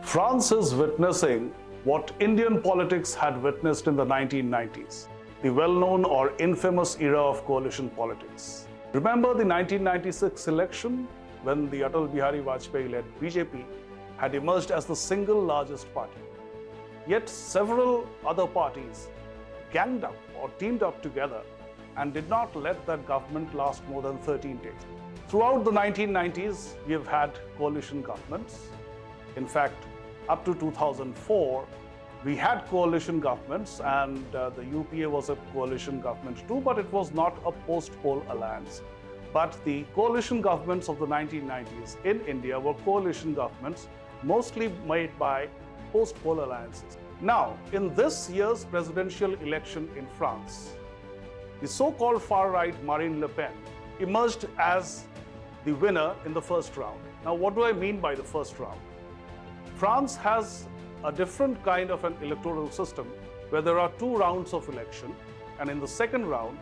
France is witnessing what Indian politics had witnessed in the 1990s, the well-known or infamous era of coalition politics. Remember the 1996 election when the Atal Bihari Vajpayee-led BJP had emerged as the single largest party. Yet several other parties ganged up or teamed up together and did not let that government last more than 13 days. Throughout the 1990s, we have had coalition governments. In fact, up to 2004, we had coalition governments, and the UPA was a coalition government too, but it was not a post-poll alliance. But the coalition governments of the 1990s in India were coalition governments mostly made by post-poll alliances. Now, in this year's presidential election in France, the so-called far-right Marine Le Pen emerged as the winner in the first round. Now, what do I mean by the first round? France has a different kind of an electoral system where there are two rounds of election, and in the second round,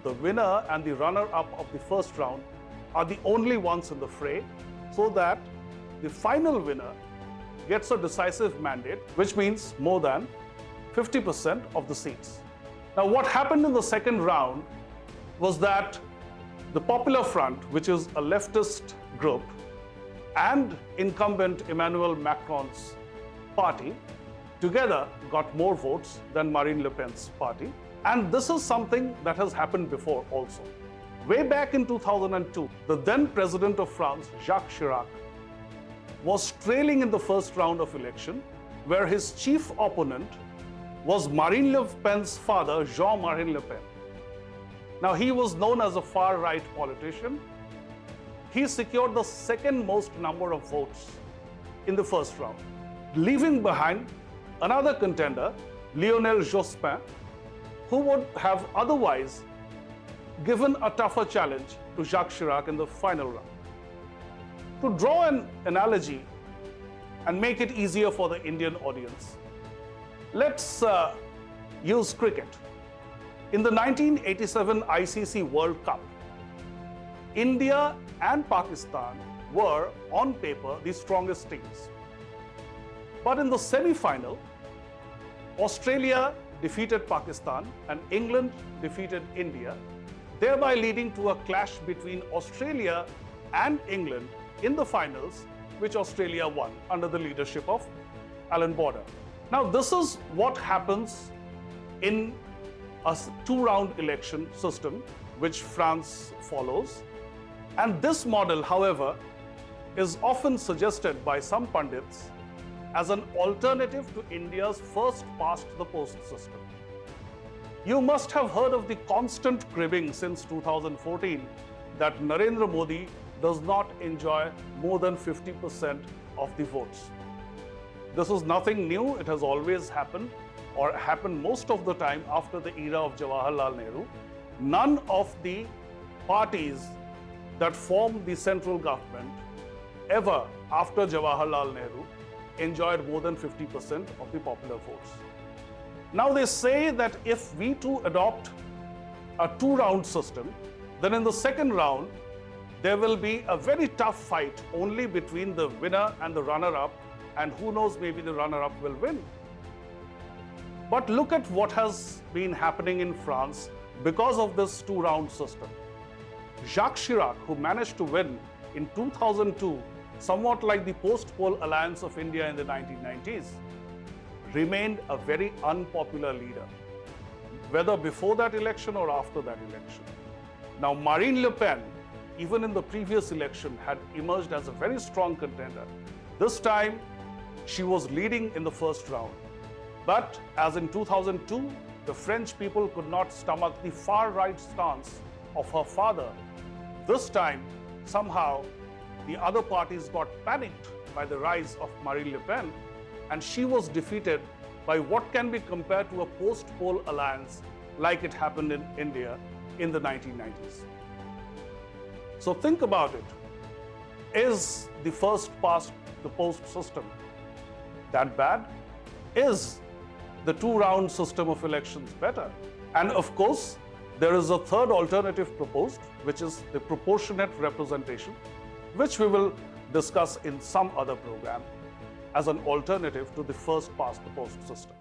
the winner and the runner-up of the first round are the only ones in the fray, so that the final winner gets a decisive mandate, which means more than 50% of the seats. Now, what happened in the second round was that the Popular Front, which is a leftist group, and incumbent Emmanuel Macron's party together got more votes than Marine Le Pen's party. And this is something that has happened before also. Way back in 2002, the then president of France, Jacques Chirac, was trailing in the first round of election, where his chief opponent was Marine Le Pen's father, Jean-Marie Le Pen. Now, he was known as a far-right politician. He secured the second most number of votes in the first round, leaving behind another contender, Lionel Jospin, who would have otherwise given a tougher challenge to Jacques Chirac in the final round. To draw an analogy and make it easier for the Indian audience, let's use cricket. In the 1987 ICC World Cup, India and Pakistan were, on paper, the strongest teams. But in the semi-final, Australia defeated Pakistan and England defeated India, thereby leading to a clash between Australia and England in the finals, which Australia won under the leadership of Alan Border. Now, this is what happens in a two-round election system, which France follows. And this model, however, is often suggested by some pundits as an alternative to India's first-past-the-post system. You must have heard of the constant cribbing since 2014 that Narendra Modi does not enjoy more than 50% of the votes. This is nothing new. It has always happened, or happened most of the time after the era of Jawaharlal Nehru. None of the parties that formed the central government ever after Jawaharlal Nehru enjoyed more than 50% of the popular votes. Now, they say that if we too adopt a two-round system, then in the second round, there will be a very tough fight only between the winner and the runner-up, and who knows, maybe the runner-up will win. But look at what has been happening in France because of this two-round system. Jacques Chirac, who managed to win in 2002, somewhat like the post-poll alliance of India in the 1990s, remained a very unpopular leader, whether before that election or after that election. Now, Marine Le Pen, even in the previous election, had emerged as a very strong contender. This time, she was leading in the first round. But as in 2002, the French people could not stomach the far-right stance of her father. This time, somehow, the other parties got panicked by the rise of Marine Le Pen, and she was defeated by what can be compared to a post-poll alliance like it happened in India in the 1990s. So think about it. Is the first-past-the-post system that bad? Is the two-round system of elections better? And of course, there is a third alternative proposed, which is the proportionate representation, which we will discuss in some other program. as an alternative to the first past the post system.